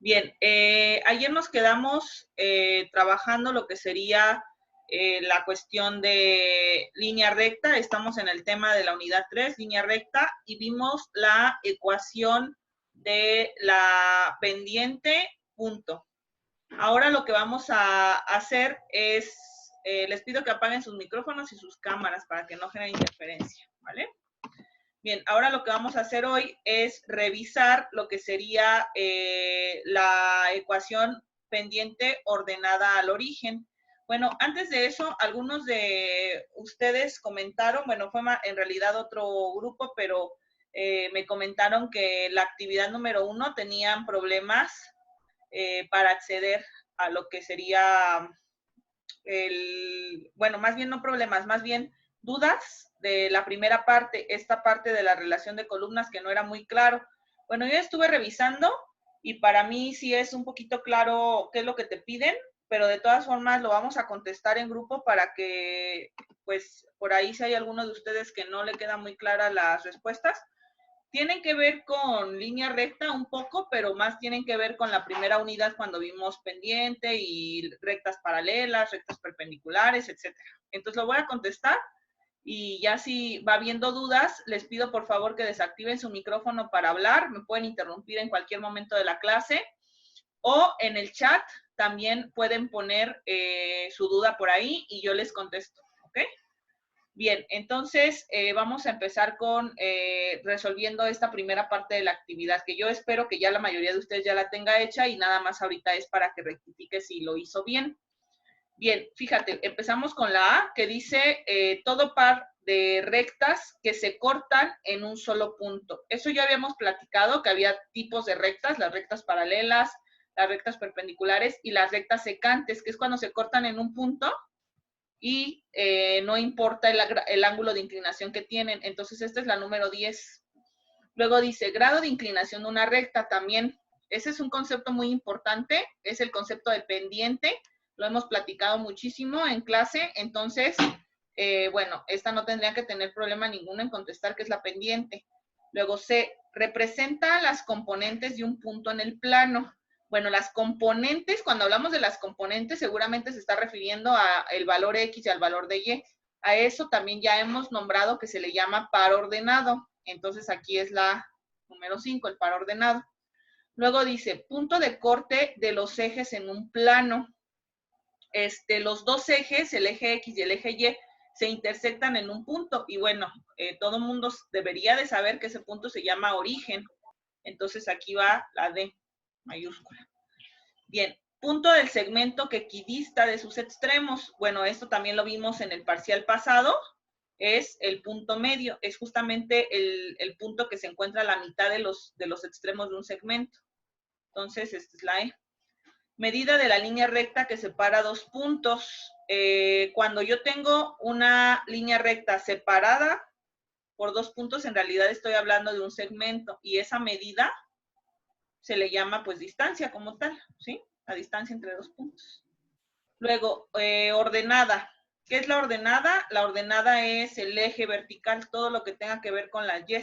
Bien, ayer nos quedamos trabajando lo que sería la cuestión de línea recta. Estamos en el tema de la unidad 3, línea recta, y vimos la ecuación de la pendiente punto. Ahora lo que vamos a hacer es, les pido que apaguen sus micrófonos y sus cámaras para que no genere interferencia, ¿vale? Bien, ahora lo que vamos a hacer hoy es revisar lo que sería la ecuación pendiente ordenada al origen. Bueno, antes de eso, algunos de ustedes comentaron, bueno, fue en realidad otro grupo, pero me comentaron que la actividad número 1 tenían problemas para acceder a lo que sería bueno, más bien no problemas, más bien dudas de la primera parte, esta parte de la relación de columnas que no era muy claro. Bueno, yo estuve revisando y para mí sí es un poquito claro qué es lo que te piden, pero de todas formas lo vamos a contestar en grupo para que, pues, por ahí si hay alguno de ustedes que no le quedan muy claras las respuestas, tienen que ver con línea recta un poco, pero más tienen que ver con la primera unidad cuando vimos pendiente y rectas paralelas, rectas perpendiculares, etcétera. Entonces lo voy a contestar y ya si va habiendo dudas, les pido por favor que desactiven su micrófono para hablar. Me pueden interrumpir en cualquier momento de la clase o en el chat también pueden poner su duda por ahí y yo les contesto, ¿ok? Bien, entonces vamos a empezar con resolviendo esta primera parte de la actividad, que yo espero que ya la mayoría de ustedes ya la tenga hecha y nada más ahorita es para que rectifique si lo hizo bien. Bien, fíjate, empezamos con la A, que dice todo par de rectas que se cortan en un solo punto. Eso ya habíamos platicado, que había tipos de rectas, las rectas paralelas, las rectas perpendiculares y las rectas secantes, que es cuando se cortan en un punto y no importa el ángulo de inclinación que tienen. Entonces, esta es la número 10. Luego dice, grado de inclinación de una recta también. Ese es un concepto muy importante, es el concepto de pendiente. Lo hemos platicado muchísimo en clase, entonces, bueno, esta no tendría que tener problema ninguno en contestar que es la pendiente. Luego C, representa las componentes de un punto en el plano. Bueno, las componentes, cuando hablamos de las componentes, seguramente se está refiriendo al valor X y al valor de Y. A eso también ya hemos nombrado que se le llama par ordenado. Entonces aquí es la número 5, el par ordenado. Luego dice, punto de corte de los ejes en un plano. Los dos ejes, el eje X y el eje Y, se intersectan en un punto. Y bueno, todo el mundo debería de saber que ese punto se llama origen. Entonces aquí va la D mayúscula. Bien, punto del segmento que equidista de sus extremos. Bueno, esto también lo vimos en el parcial pasado. Es el punto medio, es justamente el punto que se encuentra a la mitad de los extremos de un segmento. Entonces, esta es la E. Medida de la línea recta que separa dos puntos. Cuando yo tengo una línea recta separada por dos puntos, en realidad estoy hablando de un segmento y esa medida se le llama pues distancia como tal, ¿sí? La distancia entre dos puntos. Luego, ordenada. ¿Qué es la ordenada? La ordenada es el eje vertical, todo lo que tenga que ver con las Y.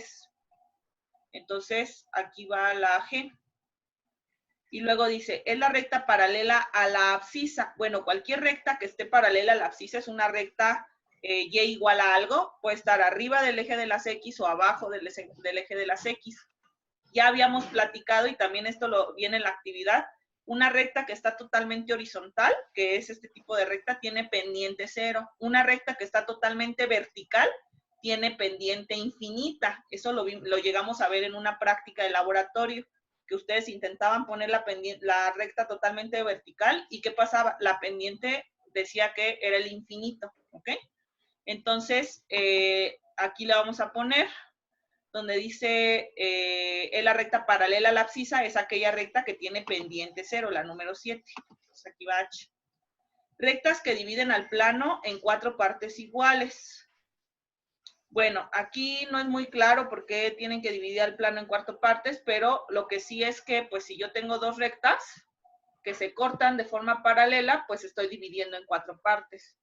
Entonces, aquí va la G. Y luego dice, es la recta paralela a la abscisa. Bueno, cualquier recta que esté paralela a la abscisa es una recta Y igual a algo. Puede estar arriba del eje de las X o abajo del eje de las X. Ya habíamos platicado y también esto lo viene en la actividad. Una recta que está totalmente horizontal, que es este tipo de recta, tiene pendiente 0. Una recta que está totalmente vertical tiene pendiente infinita. Eso lo llegamos a ver en una práctica de laboratorio, que ustedes intentaban poner la recta totalmente vertical y ¿qué pasaba? La pendiente decía que era el infinito, ¿ok? Entonces, aquí le vamos a poner donde dice es la recta paralela a la abscisa, es aquella recta que tiene pendiente 0, la número 7. Entonces aquí va H. Rectas que dividen al plano en 4 partes iguales. Bueno, aquí no es muy claro por qué tienen que dividir al plano en 4 partes, pero lo que sí es que, pues si yo tengo dos rectas que se cortan de forma paralela, pues estoy dividiendo en 4 partes.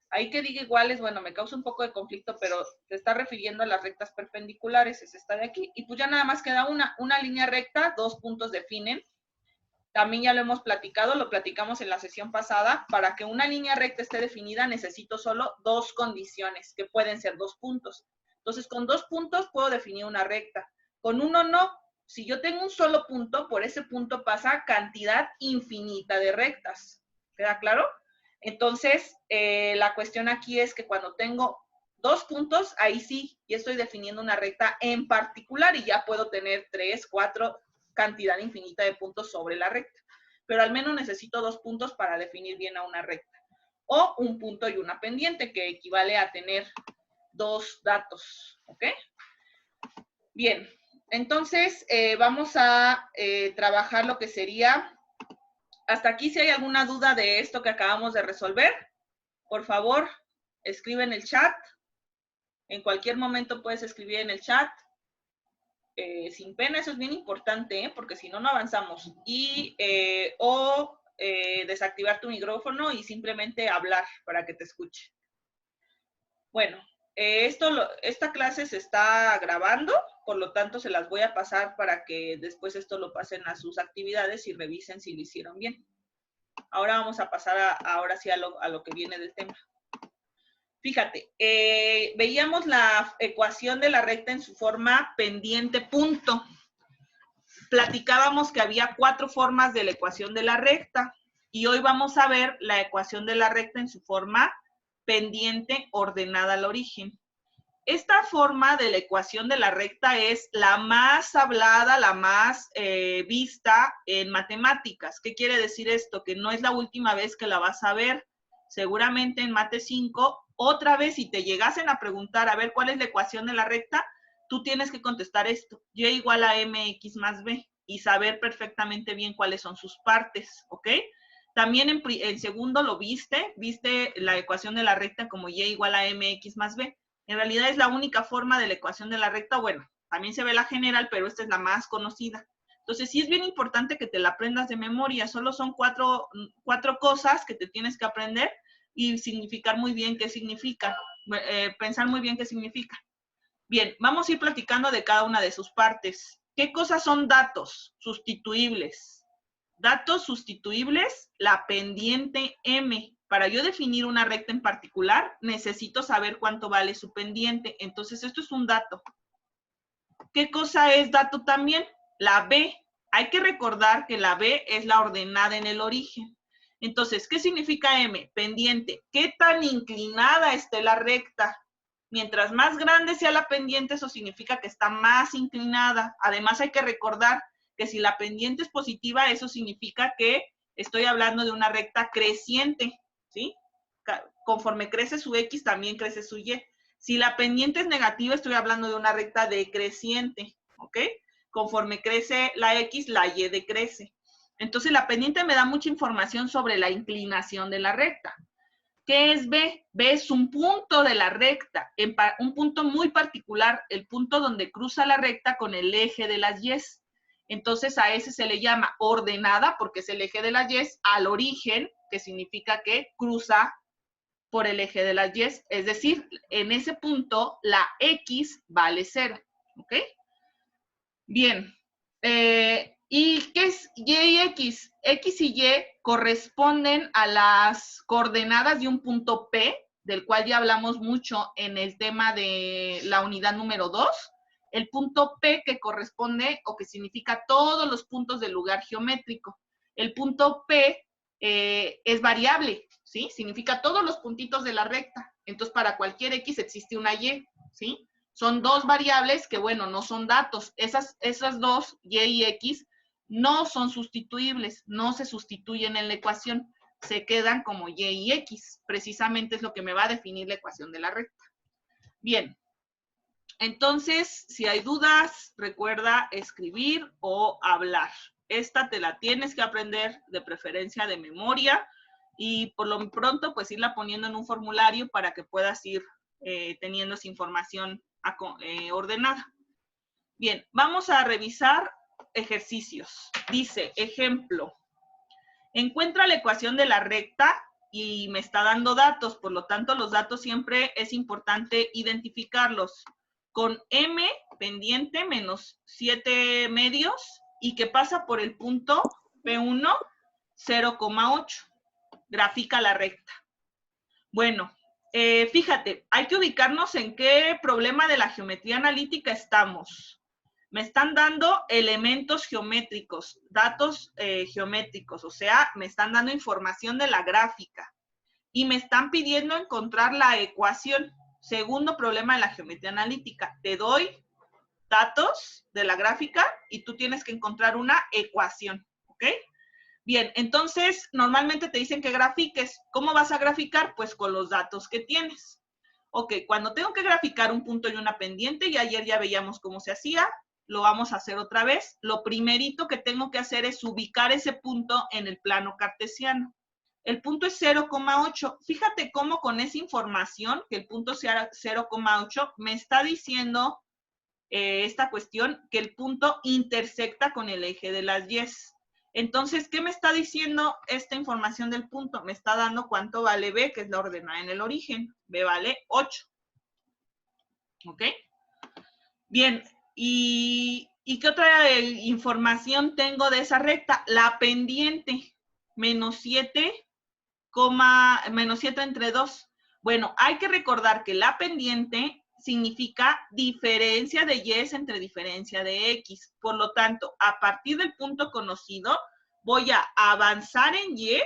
Ahí que diga iguales, bueno, me causa un poco de conflicto, pero se está refiriendo a las rectas perpendiculares, es esta de aquí. Y pues ya nada más queda una línea recta, dos puntos definen. También ya lo hemos platicado, lo platicamos en la sesión pasada. Para que una línea recta esté definida, necesito solo dos condiciones, que pueden ser 2 puntos. Entonces, con 2 puntos puedo definir una recta. Con uno no. Si yo tengo un solo punto, por ese punto pasa cantidad infinita de rectas. ¿Queda claro? Entonces, la cuestión aquí es que cuando tengo 2 puntos, ahí sí, ya estoy definiendo una recta en particular y ya puedo tener 3, 4, cantidad infinita de puntos sobre la recta. Pero al menos necesito 2 puntos para definir bien a una recta. O un punto y una pendiente, que equivale a tener 2 datos. ¿Ok? Bien, entonces vamos a trabajar lo que sería. Hasta aquí, si hay alguna duda de esto que acabamos de resolver, por favor, escribe en el chat. En cualquier momento puedes escribir en el chat. Sin pena, eso es bien importante, porque si no, no avanzamos. Y, desactivar tu micrófono y simplemente hablar para que te escuche. Bueno, esta clase se está grabando, por lo tanto se las voy a pasar para que después esto lo pasen a sus actividades y revisen si lo hicieron bien. Ahora vamos a pasar ahora sí a lo que viene del tema. Fíjate, veíamos la ecuación de la recta en su forma pendiente punto. Platicábamos que había 4 formas de la ecuación de la recta y hoy vamos a ver la ecuación de la recta en su forma pendiente ordenada al origen. Esta forma de la ecuación de la recta es la más hablada, la más vista en matemáticas. ¿Qué quiere decir esto? Que no es la última vez que la vas a ver. Seguramente en Mate 5, otra vez, si te llegasen a preguntar, a ver, ¿cuál es la ecuación de la recta? Tú tienes que contestar esto. Y igual a mx más b. Y saber perfectamente bien cuáles son sus partes, ¿ok? También en segundo lo viste la ecuación de la recta como y igual a mx más b. En realidad es la única forma de la ecuación de la recta. Bueno, también se ve la general, pero esta es la más conocida. Entonces, sí es bien importante que te la aprendas de memoria. Solo son cuatro cosas que te tienes que aprender y significar muy bien qué significa. Pensar muy bien qué significa. Bien, vamos a ir platicando de cada una de sus partes. ¿Qué cosas son datos sustituibles? Datos sustituibles, la pendiente M. Para yo definir una recta en particular, necesito saber cuánto vale su pendiente. Entonces, esto es un dato. ¿Qué cosa es dato también? La B. Hay que recordar que la B es la ordenada en el origen. Entonces, ¿qué significa M? Pendiente. ¿Qué tan inclinada esté la recta? Mientras más grande sea la pendiente, eso significa que está más inclinada. Además, hay que recordar que si la pendiente es positiva, eso significa que estoy hablando de una recta creciente, ¿sí? Conforme crece su X, también crece su Y. Si la pendiente es negativa, estoy hablando de una recta decreciente, ¿ok? Conforme crece la X, la Y decrece. Entonces, la pendiente me da mucha información sobre la inclinación de la recta. ¿Qué es B? B es un punto de la recta, un punto muy particular, el punto donde cruza la recta con el eje de las Y's. Entonces, a ese se le llama ordenada, porque es el eje de las Y's, al origen, que significa que cruza por el eje de las Y's. Es decir, en ese punto, la X vale 0. ¿Ok? Bien. ¿Y qué es Y y X? X y Y corresponden a las coordenadas de un punto P, del cual ya hablamos mucho en el tema de la unidad número 2. El punto P que corresponde o que significa todos los puntos del lugar geométrico. El punto P es variable, ¿sí? Significa todos los puntitos de la recta. Entonces, para cualquier X existe una Y, ¿sí? Son 2 variables que, bueno, no son datos. Esas 2, Y y X, no son sustituibles, no se sustituyen en la ecuación, se quedan como Y y X. Precisamente es lo que me va a definir la ecuación de la recta. Bien, entonces, si hay dudas, recuerda escribir o hablar. Esta te la tienes que aprender de preferencia de memoria y por lo pronto, pues irla poniendo en un formulario para que puedas ir teniendo esa información ordenada. Bien, vamos a revisar ejercicios. Dice, ejemplo, encuentra la ecuación de la recta y me está dando datos, por lo tanto, los datos siempre es importante identificarlos con M pendiente menos 7 medios y que pasa por el punto P1, 0,8. Grafica la recta. Bueno, fíjate, hay que ubicarnos en qué problema de la geometría analítica estamos. Me están dando elementos geométricos, datos geométricos, o sea, me están dando información de la gráfica y me están pidiendo encontrar la ecuación. Segundo problema de la geometría analítica, te doy datos de la gráfica y tú tienes que encontrar una ecuación, ¿ok? Bien, entonces normalmente te dicen que grafiques. ¿Cómo vas a graficar? Pues con los datos que tienes. Ok, cuando tengo que graficar un punto y una pendiente, y ayer ya veíamos cómo se hacía, lo vamos a hacer otra vez. Lo primerito que tengo que hacer es ubicar ese punto en el plano cartesiano. El punto es 0,8. Fíjate cómo con esa información, que el punto sea 0,8, me está diciendo esta cuestión que el punto intersecta con el eje de las Y. Entonces, ¿qué me está diciendo esta información del punto? Me está dando cuánto vale B, que es la ordenada en el origen. B vale 8. ¿Ok? Bien, ¿y qué otra información tengo de esa recta? La pendiente, menos 7 entre 2. Bueno, hay que recordar que la pendiente significa diferencia de y entre diferencia de x. Por lo tanto, a partir del punto conocido, voy a avanzar en y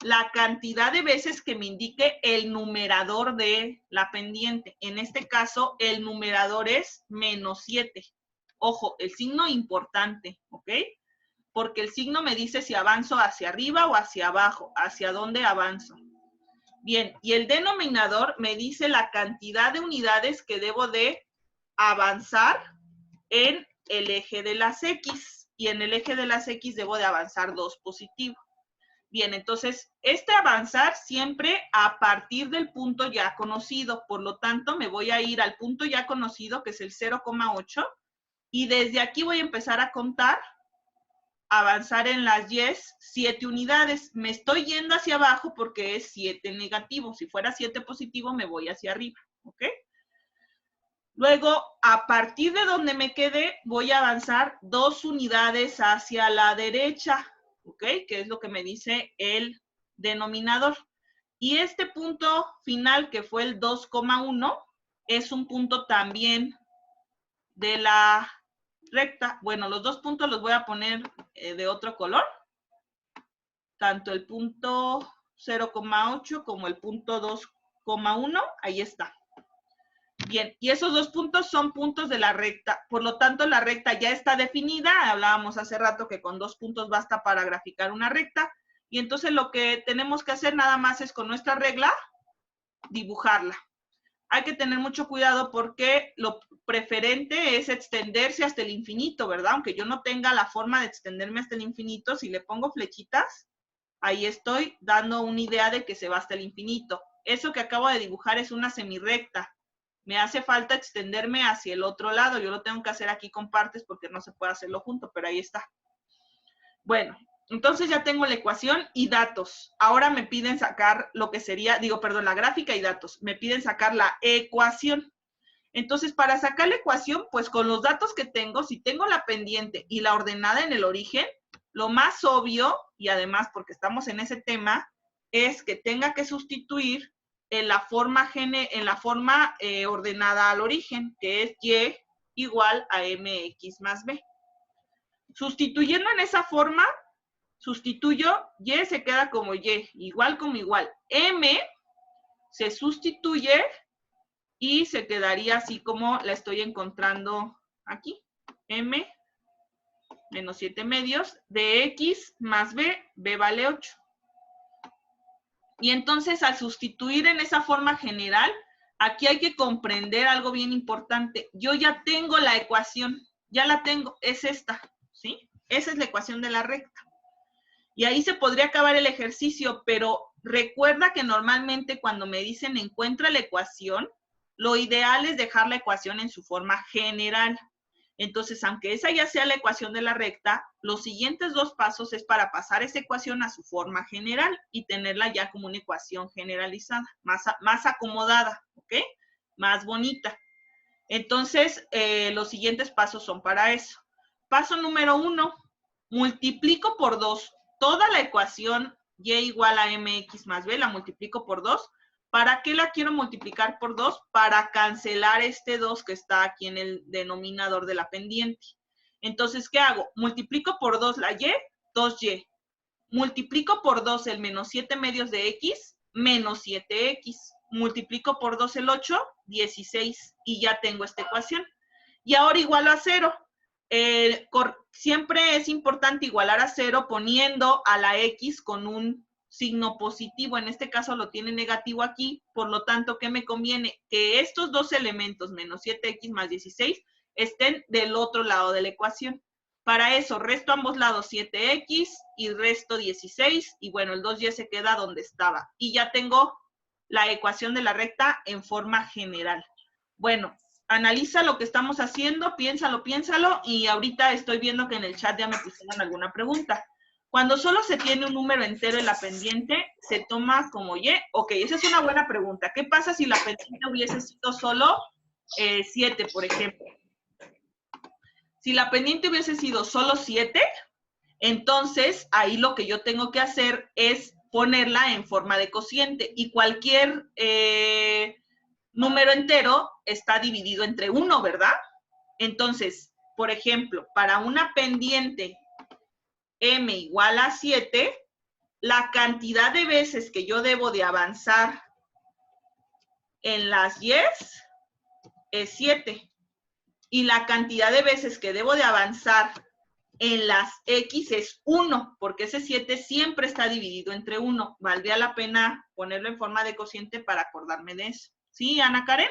la cantidad de veces que me indique el numerador de la pendiente. En este caso, el numerador es menos 7. Ojo, el signo importante, ¿ok? Porque el signo me dice si avanzo hacia arriba o hacia abajo, hacia dónde avanzo. Bien, y el denominador me dice la cantidad de unidades que debo de avanzar en el eje de las X. Y en el eje de las X debo de avanzar 2 positivo. Bien, entonces, este avanzar siempre a partir del punto ya conocido. Por lo tanto, me voy a ir al punto ya conocido, que es el 0,8. Y desde aquí voy a empezar a contar, avanzar en las Y 7 unidades. Me estoy yendo hacia abajo porque es 7 negativo. Si fuera 7 positivo, me voy hacia arriba. ¿Ok? Luego, a partir de donde me quedé, voy a avanzar 2 unidades hacia la derecha. ¿Ok? Que es lo que me dice el denominador. Y este punto final, que fue el 2,1, es un punto también de la recta. Bueno, los dos puntos los voy a poner de otro color. Tanto el punto 0,8 como el punto 2,1, ahí está. Bien, y esos dos puntos son puntos de la recta. Por lo tanto, la recta ya está definida. Hablábamos hace rato que con 2 puntos basta para graficar una recta. Y entonces lo que tenemos que hacer nada más es con nuestra regla dibujarla. Hay que tener mucho cuidado porque lo preferente es extenderse hasta el infinito, ¿verdad? Aunque yo no tenga la forma de extenderme hasta el infinito, si le pongo flechitas, ahí estoy dando una idea de que se va hasta el infinito. Eso que acabo de dibujar es una semirrecta. Me hace falta extenderme hacia el otro lado. Yo lo tengo que hacer aquí con partes porque no se puede hacerlo junto, pero ahí está. Bueno, entonces ya tengo la ecuación y datos. Ahora me piden sacar lo que sería, la gráfica y datos. Me piden sacar la ecuación. Entonces, para sacar la ecuación, pues con los datos que tengo, si tengo la pendiente y la ordenada en el origen, lo más obvio, y además porque estamos en ese tema, es que tenga que sustituir en la forma ordenada al origen, que es y igual a mx más b. Sustituyendo en esa forma, sustituyo, y se queda como y, igual como igual. M se sustituye y se quedaría así como la estoy encontrando aquí. M menos 7 medios de x más b, b vale 8. Y entonces al sustituir en esa forma general, aquí hay que comprender algo bien importante. Yo ya tengo la ecuación, ya la tengo, es esta, ¿sí? Esa es la ecuación de la recta. Y ahí se podría acabar el ejercicio, pero recuerda que normalmente cuando me dicen encuentra la ecuación, lo ideal es dejar la ecuación en su forma general. Entonces, aunque esa ya sea la ecuación de la recta, los siguientes 2 pasos es para pasar esa ecuación a su forma general y tenerla ya como una ecuación generalizada, más acomodada, ¿ok? Más bonita. Entonces, los siguientes pasos son para eso. Paso número 1, multiplico por 2 toda la ecuación y igual a mx más b, la multiplico por 2. ¿Para qué la quiero multiplicar por 2? Para cancelar este 2 que está aquí en el denominador de la pendiente. Entonces, ¿qué hago? Multiplico por 2 la y, 2y. Multiplico por 2 el menos 7 medios de x, menos 7x. Multiplico por 2 el 8, 16. Y ya tengo esta ecuación. Y ahora igualo a 0. Siempre es importante igualar a 0 poniendo a la x con un signo positivo. En este caso lo tiene negativo aquí. Por lo tanto, ¿qué me conviene? Que estos dos elementos, menos 7x más 16, estén del otro lado de la ecuación. Para eso, resto a ambos lados 7x y resto 16. Y bueno, el 2y se queda donde estaba. Y ya tengo la ecuación de la recta en forma general. Bueno, analiza lo que estamos haciendo, piénsalo, y ahorita estoy viendo que en el chat ya me pusieron alguna pregunta. Cuando solo se tiene un número entero en la pendiente, ¿se toma como y? Ok, esa es una buena pregunta. ¿Qué pasa si la pendiente hubiese sido solo 7, por ejemplo? Si la pendiente hubiese sido solo 7, entonces ahí lo que yo tengo que hacer es ponerla en forma de cociente, y cualquier número entero está dividido entre 1, ¿verdad? Entonces, por ejemplo, para una pendiente m igual a 7, la cantidad de veces que yo debo de avanzar en las y es 7. Y la cantidad de veces que debo de avanzar en las x es 1, porque ese 7 siempre está dividido entre 1. Valdría la pena ponerlo en forma de cociente para acordarme de eso. ¿Sí, Ana Karen?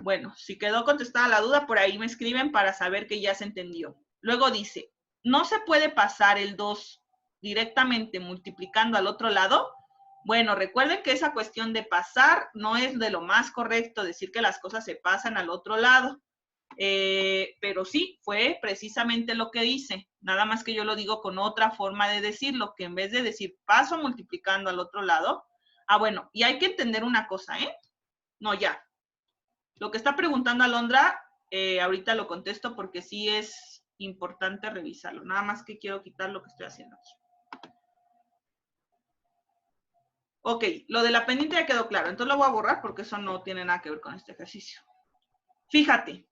Bueno, si quedó contestada la duda, por ahí me escriben para saber que ya se entendió. Luego dice, ¿no se puede pasar el 2 directamente multiplicando al otro lado? Bueno, recuerden que esa cuestión de pasar no es de lo más correcto, decir que las cosas se pasan al otro lado. Pero sí, fue precisamente lo que hice. Nada más que yo lo digo con otra forma de decirlo, que en vez de decir paso multiplicando al otro lado. Bueno, y hay que entender una cosa, ¿eh? No, ya. Lo que está preguntando Alondra, ahorita lo contesto porque sí es importante revisarlo. Nada más que quiero quitar lo que estoy haciendo aquí. Ok, lo de la pendiente ya quedó claro. Entonces lo voy a borrar porque eso no tiene nada que ver con este ejercicio. Fíjate,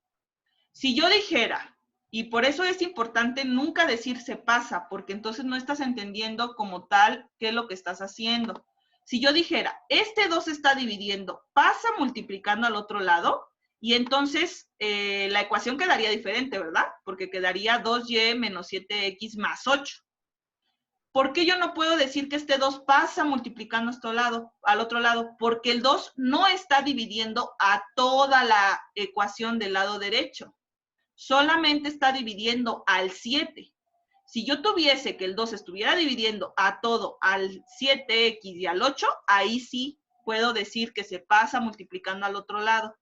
si yo dijera, y por eso es importante nunca decir se pasa, porque entonces no estás entendiendo como tal qué es lo que estás haciendo. Si yo dijera, este 2 está dividiendo, pasa multiplicando al otro lado, y entonces la ecuación quedaría diferente, ¿verdad? Porque quedaría 2y menos 7x más 8. ¿Por qué yo no puedo decir que este 2 pasa multiplicando al otro lado? Porque el 2 no está dividiendo a toda la ecuación del lado derecho. Solamente está dividiendo al 7. Si yo tuviese que el 2 estuviera dividiendo a todo, al 7x y al 8, ahí sí puedo decir que se pasa multiplicando al otro lado.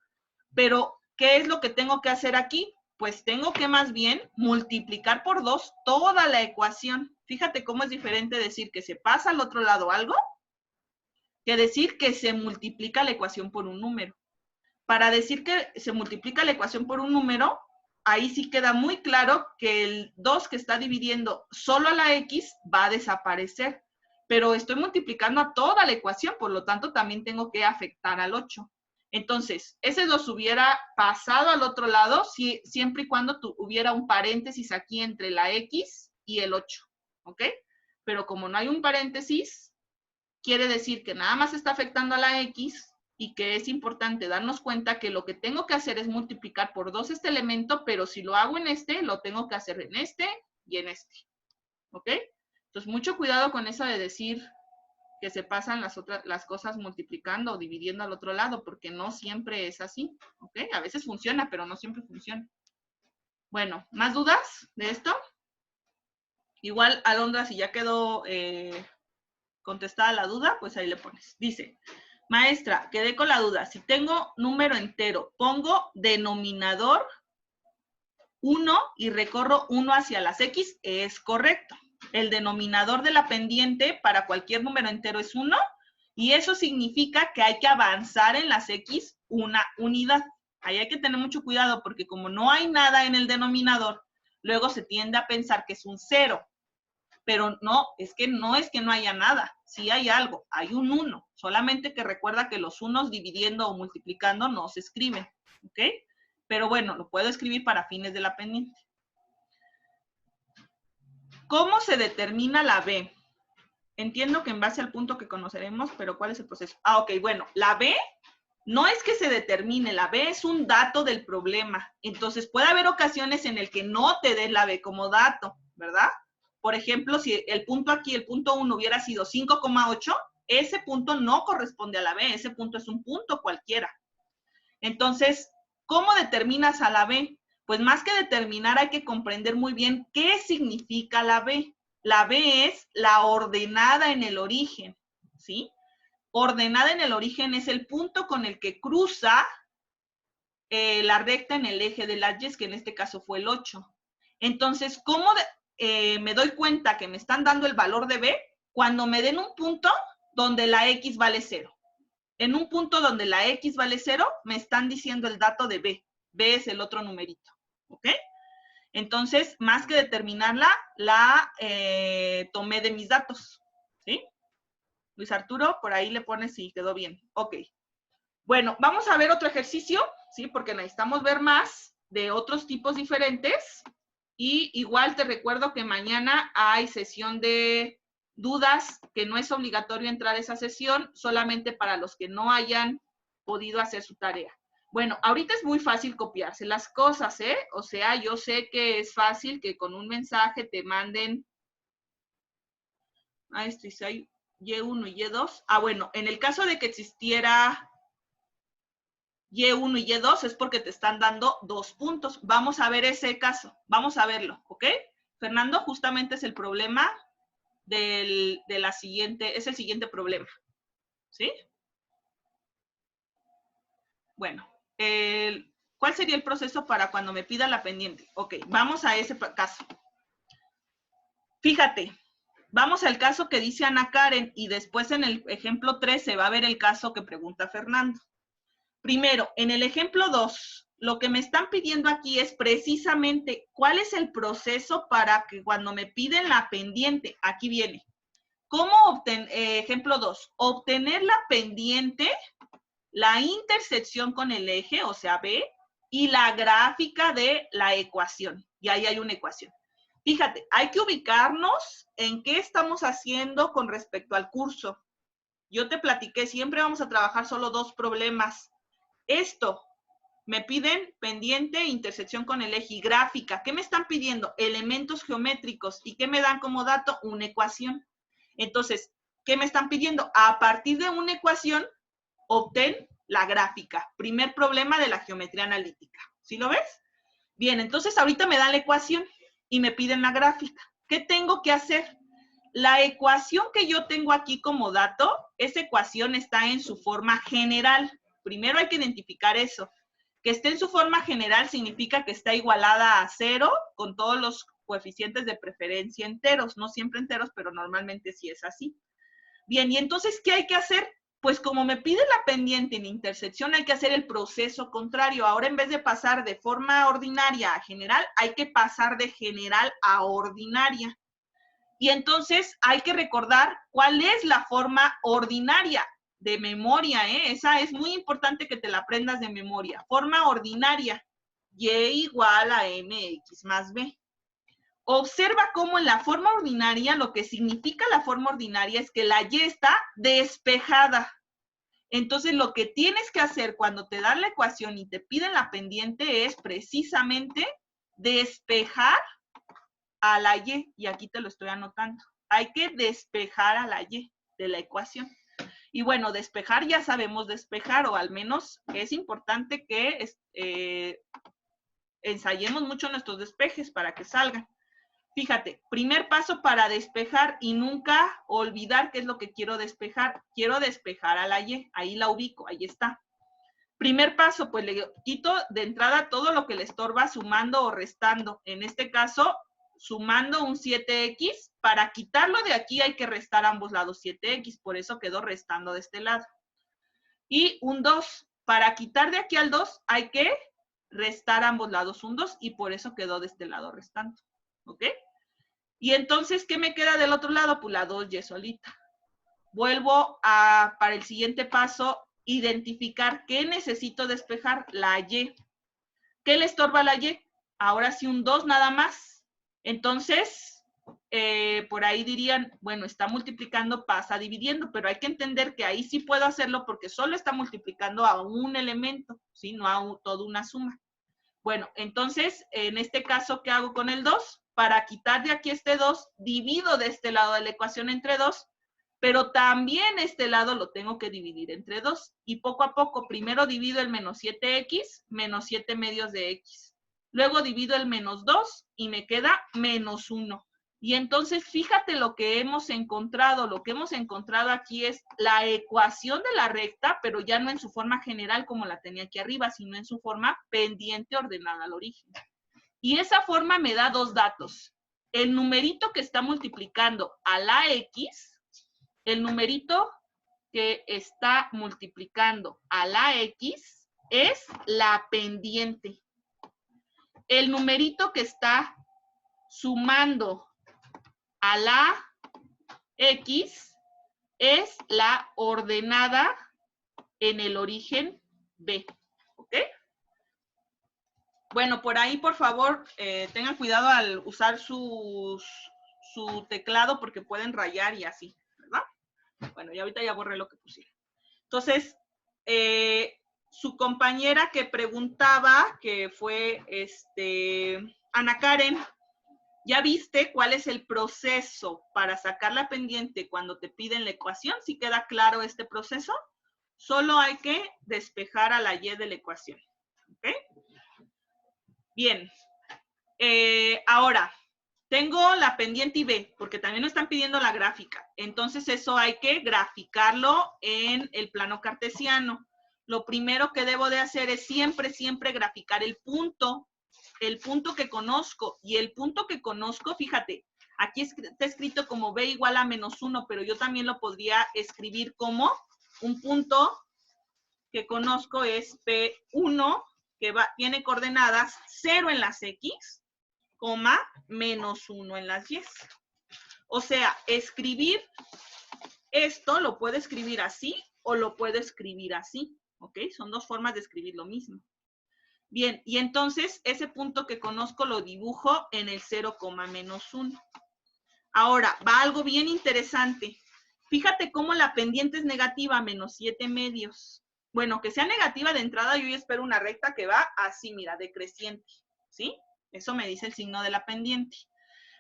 Pero, ¿qué es lo que tengo que hacer aquí? Pues tengo que más bien multiplicar por 2 toda la ecuación. Fíjate cómo es diferente decir que se pasa al otro lado algo que decir que se multiplica la ecuación por un número. Para decir que se multiplica la ecuación por un número, ahí sí queda muy claro que el 2 que está dividiendo solo a la x va a desaparecer. Pero estoy multiplicando a toda la ecuación, por lo tanto también tengo que afectar al 8. Entonces, ese 2 hubiera pasado al otro lado siempre y cuando hubiera un paréntesis aquí entre la x y el 8. ¿Ok? Pero como no hay un paréntesis, quiere decir que nada más está afectando a la x, y que es importante darnos cuenta que lo que tengo que hacer es multiplicar por 2 este elemento, pero si lo hago en este, lo tengo que hacer en este y en este. ¿Ok? Entonces, mucho cuidado con eso de decir que se pasan las cosas multiplicando o dividiendo al otro lado, porque no siempre es así. ¿Ok? A veces funciona, pero no siempre funciona. Bueno, ¿más dudas de esto? Igual, Alondra, si ya quedó contestada la duda, pues ahí le pones. Dice, maestra, quedé con la duda. Si tengo número entero, pongo denominador 1 y recorro 1 hacia las x, es correcto. El denominador de la pendiente para cualquier número entero es 1, y eso significa que hay que avanzar en las x una unidad. Ahí hay que tener mucho cuidado porque como no hay nada en el denominador, Luego se tiende a pensar que es un 0, pero no es que no haya nada, sí hay algo, hay un 1, solamente que recuerda que los unos dividiendo o multiplicando no se escriben, ¿ok? Pero bueno, lo puedo escribir para fines de la pendiente. ¿Cómo se determina la B? Entiendo que en base al punto que conoceremos, pero ¿cuál es el proceso? Ah, ok, bueno, la B no es que se determine, la B es un dato del problema. Entonces, puede haber ocasiones en el que no te des la B como dato, ¿verdad? Por ejemplo, si el punto aquí, el punto 1 hubiera sido 5,8, ese punto no corresponde a la B, ese punto es un punto cualquiera. Entonces, ¿cómo determinas a la B? Pues más que determinar, hay que comprender muy bien qué significa la B. La B es la ordenada en el origen, ¿sí? Ordenada en el origen es el punto con el que cruza la recta en el eje de las Y, que en este caso fue el 8. Entonces, ¿cómo me doy cuenta que me están dando el valor de B? Cuando me den un punto donde la X vale 0. En un punto donde la X vale 0, me están diciendo el dato de B. B es el otro numerito, ¿ok? Entonces, más que determinarla, la tomé de mis datos, ¿sí? Luis Arturo, por ahí le pones si quedó bien. Ok. Bueno, vamos a ver otro ejercicio, ¿sí? Porque necesitamos ver más de otros tipos diferentes. Y igual te recuerdo que mañana hay sesión de dudas, que no es obligatorio entrar a esa sesión, solamente para los que no hayan podido hacer su tarea. Bueno, ahorita es muy fácil copiarse las cosas, ¿eh? O sea, yo sé que es fácil que con un mensaje te manden a esto y si hay Y1 y Y2. Ah, bueno, en el caso de que existiera Y1 y Y2 es porque te están dando 2 puntos. Vamos a ver ese caso, vamos a verlo, ¿ok? Fernando, justamente es el problema de la siguiente, es el siguiente problema, ¿sí? Bueno, ¿cuál sería el proceso para cuando me pida la pendiente? Ok, vamos a ese caso. Fíjate, vamos al caso que dice Ana Karen y después en el ejemplo 3 se va a ver el caso que pregunta Fernando. Primero, en el ejemplo 2, lo que me están pidiendo aquí es precisamente cuál es el proceso para que cuando me piden la pendiente, aquí viene. ¿Cómo obtener, ejemplo 2, obtener la pendiente, la intersección con el eje, o sea, B, y la gráfica de la ecuación? Y ahí hay una ecuación. Fíjate, hay que ubicarnos en qué estamos haciendo con respecto al curso. Yo te platiqué, siempre vamos a trabajar solo 2 problemas. Esto, me piden pendiente, intersección con el eje y gráfica. ¿Qué me están pidiendo? Elementos geométricos. ¿Y qué me dan como dato? Una ecuación. Entonces, ¿qué me están pidiendo? A partir de una ecuación, obtén la gráfica. Primer problema de la geometría analítica. ¿Sí lo ves? Bien, entonces ahorita me dan la ecuación y me piden la gráfica. ¿Qué tengo que hacer? La ecuación que yo tengo aquí como dato, esa ecuación está en su forma general. Primero hay que identificar eso. Que esté en su forma general significa que está igualada a 0 con todos los coeficientes de preferencia enteros. No siempre enteros, pero normalmente sí es así. Bien, y entonces, ¿qué hay que hacer? Pues como me pide la pendiente en intersección, hay que hacer el proceso contrario. Ahora, en vez de pasar de forma ordinaria a general, hay que pasar de general a ordinaria. Y entonces hay que recordar cuál es la forma ordinaria de memoria, ¿eh? Esa es muy importante que te la aprendas de memoria. Forma ordinaria, y igual a mx más b. Observa cómo en la forma ordinaria, lo que significa la forma ordinaria es que la y está despejada. Entonces, lo que tienes que hacer cuando te dan la ecuación y te piden la pendiente es precisamente despejar a la y aquí te lo estoy anotando. Hay que despejar a la y de la ecuación. Y bueno, despejar ya sabemos despejar, o al menos es importante que ensayemos mucho nuestros despejes para que salgan. Fíjate, primer paso para despejar y nunca olvidar qué es lo que quiero despejar. Quiero despejar a la y, ahí la ubico, ahí está. Primer paso, pues le quito de entrada todo lo que le estorba sumando o restando. En este caso, sumando un 7x, para quitarlo de aquí hay que restar a ambos lados 7x, por eso quedó restando de este lado. Y un 2, para quitar de aquí al 2 hay que restar a ambos lados un 2 y por eso quedó de este lado restando. ¿Ok? Y entonces, ¿qué me queda del otro lado? Pues la 2y solita. Vuelvo a, para el siguiente paso, identificar qué necesito despejar, la y. ¿Qué le estorba la y? Ahora sí un 2 nada más. Entonces, por ahí dirían, bueno, está multiplicando, pasa dividiendo, pero hay que entender que ahí sí puedo hacerlo porque solo está multiplicando a un elemento, ¿sí? No a toda una suma. Bueno, entonces, en este caso, ¿qué hago con el 2? Para quitar de aquí este 2, divido de este lado de la ecuación entre 2, pero también este lado lo tengo que dividir entre 2. Y poco a poco, primero divido el menos 7x, menos 7 medios de x. Luego divido el menos 2 y me queda menos 1. Y entonces, fíjate lo que hemos encontrado. Lo que hemos encontrado aquí es la ecuación de la recta, pero ya no en su forma general como la tenía aquí arriba, sino en su forma pendiente ordenada al origen. Y esa forma me da dos datos. El numerito que está multiplicando a la x, el numerito que está multiplicando a la x es la pendiente. El numerito que está sumando a la x es la ordenada en el origen B. ¿Ok? Bueno, por ahí, por favor, tengan cuidado al usar su teclado porque pueden rayar y así, ¿verdad? Bueno, y ahorita ya borré lo que pusieron. Entonces, su compañera que preguntaba, que fue Ana Karen, ¿ya viste cuál es el proceso para sacar la pendiente cuando te piden la ecuación? ¿Sí queda claro este proceso? Solo hay que despejar a la y de la ecuación. ¿Ok? Bien. Ahora, tengo la pendiente y B, porque también nos están pidiendo la gráfica. Entonces, eso hay que graficarlo en el plano cartesiano. Lo primero que debo de hacer es siempre, siempre graficar el punto que conozco. Y el punto que conozco, fíjate, aquí está escrito como B igual a menos 1, pero yo también lo podría escribir como un punto que conozco es P1, que tiene coordenadas 0 en las X, coma, menos 1 en las Y. O sea, escribir esto lo puedo escribir así o lo puedo escribir así, ¿ok? Son dos formas de escribir lo mismo. Bien, y entonces ese punto que conozco lo dibujo en el 0, menos 1. Ahora, va algo bien interesante. Fíjate cómo la pendiente es negativa, menos 7 medios. Bueno, que sea negativa de entrada, yo ya espero una recta que va así, mira, decreciente, ¿sí? Eso me dice el signo de la pendiente.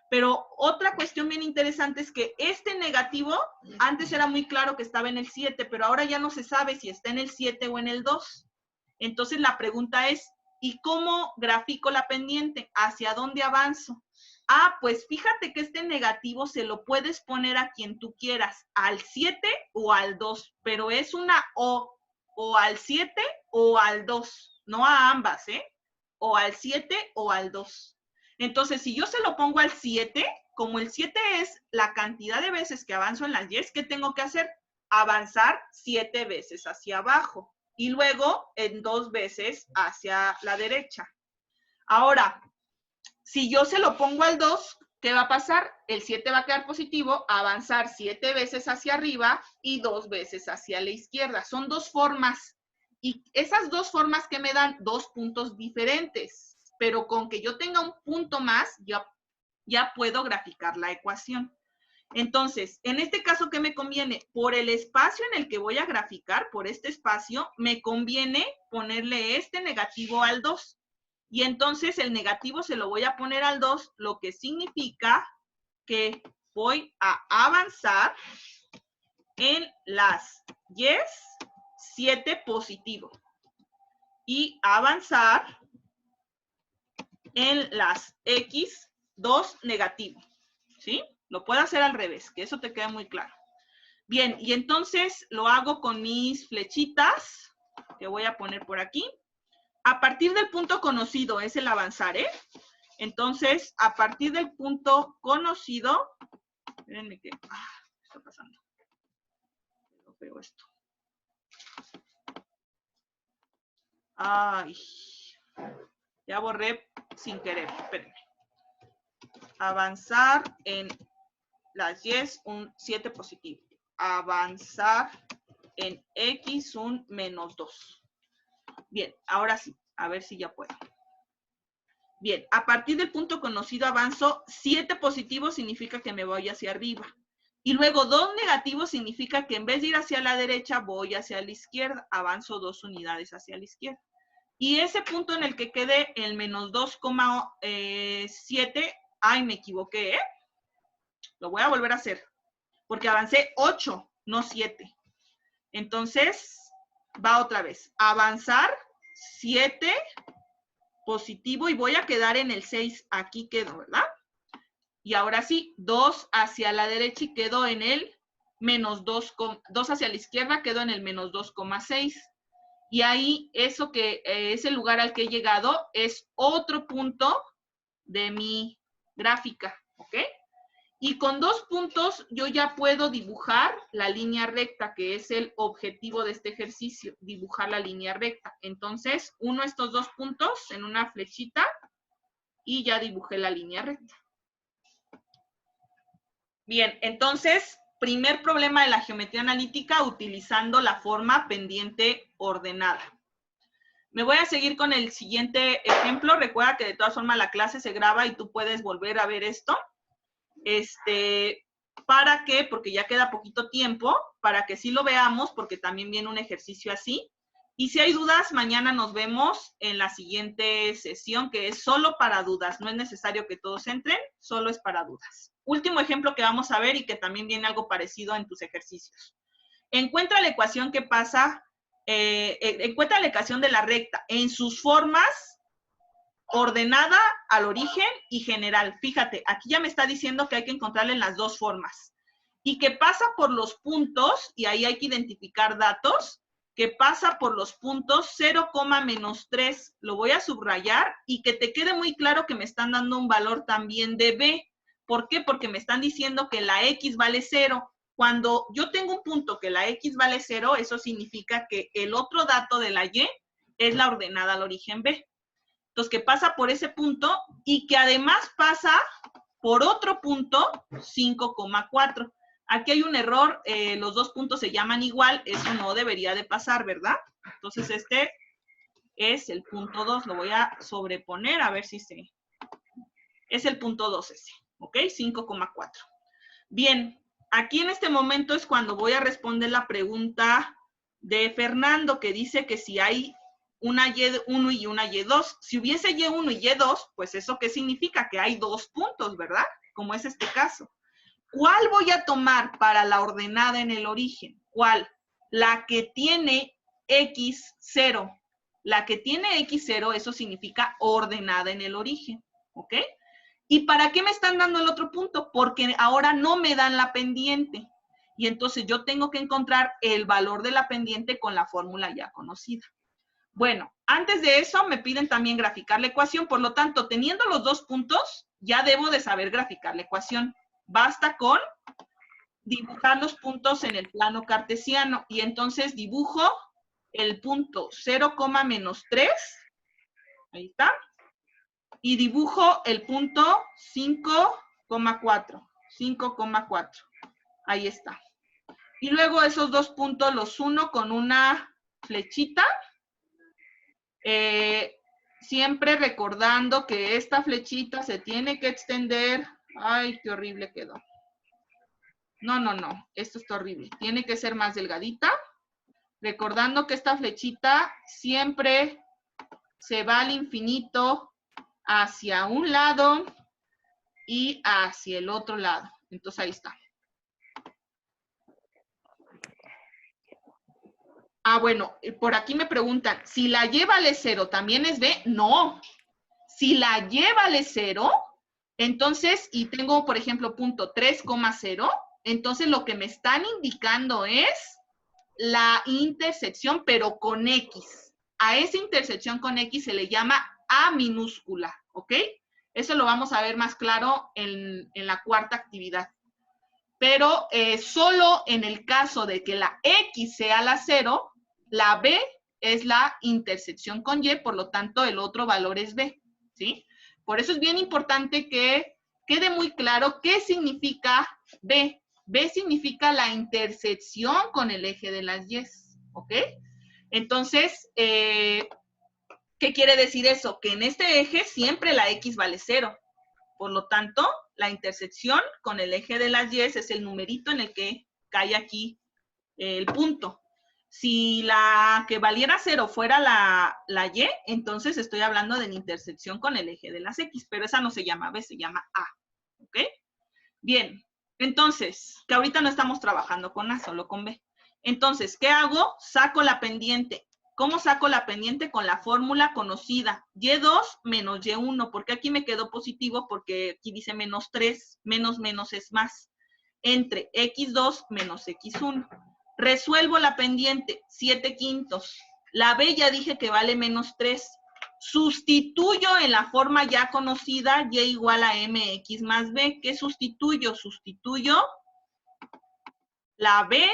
Pero otra cuestión bien interesante es que este negativo, antes era muy claro que estaba en el 7, pero ahora ya no se sabe si está en el 7 o en el 2. Entonces la pregunta es, ¿y cómo grafico la pendiente? ¿Hacia dónde avanzo? Ah, pues fíjate que este negativo se lo puedes poner a quien tú quieras, al 7 o al 2, pero es una o al 7 o al 2, no a ambas, ¿eh? O al 7 o al 2. Entonces, si yo se lo pongo al 7, como el 7 es la cantidad de veces que avanzo en las Y, ¿qué tengo que hacer? Avanzar 7 veces hacia abajo y luego en 2 veces hacia la derecha. Ahora, si yo se lo pongo al 2, ¿qué va a pasar? El 7 va a quedar positivo, avanzar 7 veces hacia arriba y 2 veces hacia la izquierda. Son dos formas. Y esas dos formas que me dan 2 puntos diferentes. Pero con que yo tenga un punto más, ya puedo graficar la ecuación. Entonces, en este caso, ¿qué me conviene? Por el espacio en el que voy a graficar, por este espacio, me conviene ponerle este negativo al 2. Y entonces el negativo se lo voy a poner al 2, lo que significa que voy a avanzar en las Y 7 positivo y avanzar en las X 2 negativo, ¿sí? Lo puedo hacer al revés, que eso te quede muy claro. Bien, y entonces lo hago con mis flechitas, que voy a poner por aquí. A partir del punto conocido es el avanzar, ¿eh? Entonces, a partir del punto conocido, espérenme que, ¿qué está pasando? No veo esto. Ay, Ya borré sin querer, espérenme. Avanzar en las Y un 7 positivo. Avanzar en X un -2. Bien, ahora sí, a ver si ya puedo. Bien, a partir del punto conocido avanzo 7 positivos, significa que me voy hacia arriba. Y luego 2 negativos significa que en vez de ir hacia la derecha, voy hacia la izquierda. Avanzo 2 unidades hacia la izquierda. Y ese punto en el que quedé, el -2,7, ay, me equivoqué, ¿eh? Lo voy a volver a hacer, porque avancé 8, no 7. Entonces, va otra vez. Avanzar 7 positivo y voy a quedar en el 6. Aquí quedo, ¿verdad? Y ahora sí, 2 hacia la derecha y quedo en el -2, 2 hacia la izquierda, quedo en el -2,6. Y ahí, eso que es el lugar al que he llegado, es otro punto de mi gráfica, ¿ok? Y con 2 puntos yo ya puedo dibujar la línea recta, que es el objetivo de este ejercicio, dibujar la línea recta. Entonces, uno estos 2 puntos en una flechita y ya dibujé la línea recta. Bien, entonces, primer problema de la geometría analítica utilizando la forma pendiente ordenada. Me voy a seguir con el siguiente ejemplo. Recuerda que de todas formas la clase se graba y tú puedes volver a ver esto. ¿Para qué? Porque ya queda poquito tiempo, para que sí lo veamos, porque también viene un ejercicio así. Y si hay dudas, mañana nos vemos en la siguiente sesión, que es solo para dudas. No es necesario que todos entren, solo es para dudas. Último ejemplo que vamos a ver y que también viene algo parecido en tus ejercicios. Encuentra la ecuación que pasa, encuentra la ecuación de la recta en sus formas ordenada al origen y general. Fíjate, aquí ya me está diciendo que hay que encontrarle en las dos formas. Y que pasa por los puntos, y ahí hay que identificar datos, que pasa por los puntos 0, -3, lo voy a subrayar, y que te quede muy claro que me están dando un valor también de B. ¿Por qué? Porque me están diciendo que la X vale 0. Cuando yo tengo un punto que la X vale 0, eso significa que el otro dato de la Y es la ordenada al origen B. Entonces, que pasa por ese punto y que además pasa por otro punto 5,4. Aquí hay un error, los dos puntos se llaman igual, eso no debería de pasar, ¿verdad? Entonces, este es el punto 2, lo voy a sobreponer a ver si se... Es el punto 2 ese, ¿ok? 5,4. Bien, aquí en este momento es cuando voy a responder la pregunta de Fernando, que dice que si hay una Y1 y una Y2. Si hubiese Y1 y Y2, pues eso ¿qué significa? Que hay dos puntos, ¿verdad? Como es este caso. ¿Cuál voy a tomar para la ordenada en el origen? ¿Cuál? La que tiene X0. La que tiene X0, eso significa ordenada en el origen, ¿ok? ¿Y para qué me están dando el otro punto? Porque ahora no me dan la pendiente. Y entonces yo tengo que encontrar el valor de la pendiente con la fórmula ya conocida. Bueno, antes de eso me piden también graficar la ecuación. Por lo tanto, teniendo los dos puntos, ya debo de saber graficar la ecuación. Basta con dibujar los puntos en el plano cartesiano. Y entonces dibujo el punto 0, -3. Ahí está. Y dibujo el punto 5,4. 5,4. Ahí está. Y luego esos dos puntos los uno con una flechita. Siempre recordando que esta flechita se tiene que extender. Ay, qué horrible quedó. No, no, no. Esto está horrible. Tiene que ser más delgadita. Recordando que esta flechita siempre se va al infinito hacia un lado y hacia el otro lado. Entonces ahí está. Ah, bueno, por aquí me preguntan, ¿si la Y vale 0 también es B? No. Si la Y vale 0, entonces, y tengo, por ejemplo, punto 3,0, entonces lo que me están indicando es la intersección, pero con X. A esa intersección con X se le llama A minúscula, ¿ok? Eso lo vamos a ver más claro en la cuarta actividad. Pero solo en el caso de que la X sea la 0, la B es la intersección con Y, por lo tanto, el otro valor es B, ¿sí? Por eso es bien importante que quede muy claro qué significa B. B significa la intersección con el eje de las Y, ¿ok? Entonces, ¿qué quiere decir eso? Que en este eje siempre la X vale 0. Por lo tanto, la intersección con el eje de las Y es el numerito en el que cae aquí el punto. Si la que valiera 0 fuera la Y, entonces estoy hablando de la intersección con el eje de las X, pero esa no se llama B, se llama A. ¿Ok? Bien, entonces, que ahorita no estamos trabajando con A, solo con B. Entonces, ¿qué hago? Saco la pendiente. ¿Cómo saco la pendiente? Con la fórmula conocida. Y2 menos Y1. ¿Por qué aquí me quedó positivo? Porque aquí dice menos 3. Menos menos es más. Entre X2 menos X1. Resuelvo la pendiente. 7/5. La B ya dije que vale menos 3. Sustituyo en la forma ya conocida Y igual a MX más B. ¿Qué sustituyo? Sustituyo la B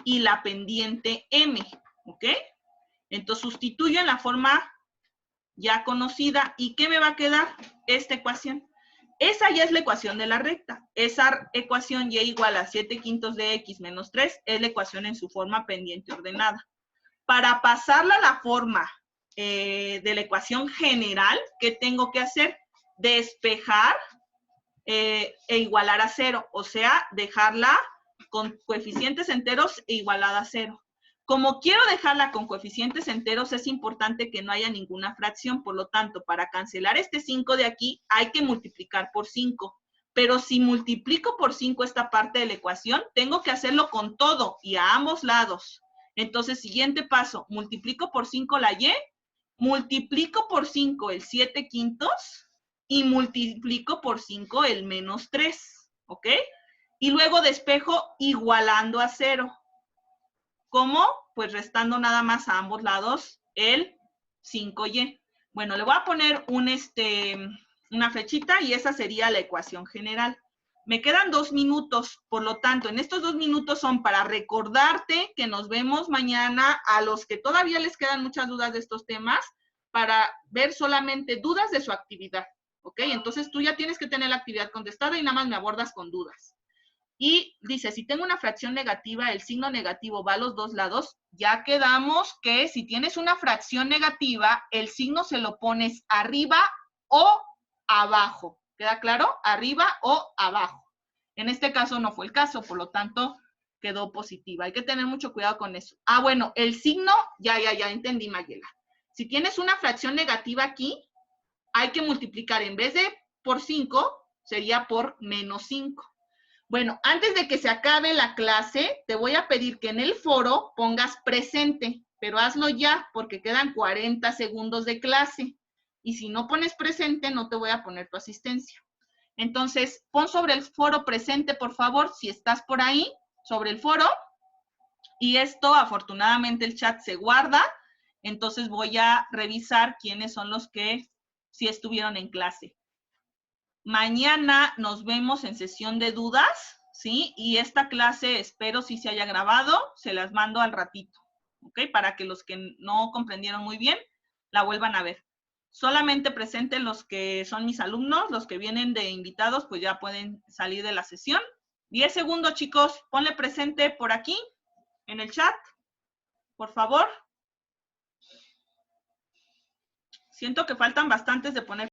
y la pendiente M. ¿Ok? Entonces sustituyo en la forma ya conocida. ¿Y qué me va a quedar? Esta ecuación. Esa ya es la ecuación de la recta. Esa ecuación Y igual a 7/5 de X menos 3 es la ecuación en su forma pendiente ordenada. Para pasarla a la forma de la ecuación general, ¿qué tengo que hacer? Despejar e igualar a 0. O sea, dejarla con coeficientes enteros e igualada a 0. Como quiero dejarla con coeficientes enteros, es importante que no haya ninguna fracción. Por lo tanto, para cancelar este 5 de aquí, hay que multiplicar por 5. Pero si multiplico por 5 esta parte de la ecuación, tengo que hacerlo con todo y a ambos lados. Entonces, siguiente paso, multiplico por 5 la Y, multiplico por 5 el 7/5 y multiplico por 5 el menos 3, ¿ok? Y luego despejo igualando a 0. ¿Cómo? Pues restando nada más a ambos lados el 5Y. Bueno, le voy a poner una flechita y esa sería la ecuación general. Me quedan 2 minutos, por lo tanto, en estos 2 minutos son para recordarte que nos vemos mañana. A los que todavía les quedan muchas dudas de estos temas, para ver solamente dudas de su actividad, ¿ok? Entonces tú ya tienes que tener la actividad contestada y nada más me abordas con dudas. Y dice, si tengo una fracción negativa, el signo negativo va a los dos lados. Ya quedamos que si tienes una fracción negativa, el signo se lo pones arriba o abajo. ¿Queda claro? Arriba o abajo. En este caso no fue el caso, por lo tanto, quedó positiva. Hay que tener mucho cuidado con eso. Ah, bueno, el signo, ya entendí, Mayela. Si tienes una fracción negativa aquí, hay que multiplicar en vez de por 5, sería por menos 5. Bueno, antes de que se acabe la clase, te voy a pedir que en el foro pongas presente, pero hazlo ya porque quedan 40 segundos de clase. Y si no pones presente, no te voy a poner tu asistencia. Entonces, pon sobre el foro presente, por favor, si estás por ahí, sobre el foro. Y esto, afortunadamente, el chat se guarda. Entonces voy a revisar quiénes son los que sí estuvieron en clase. Mañana nos vemos en sesión de dudas, ¿sí? Y esta clase espero si se haya grabado, se las mando al ratito, ¿ok? Para que los que no comprendieron muy bien la vuelvan a ver. Solamente presenten los que son mis alumnos, los que vienen de invitados, pues ya pueden salir de la sesión. 10 segundos, chicos, ponle presente por aquí, en el chat, por favor. Siento que faltan bastantes de poner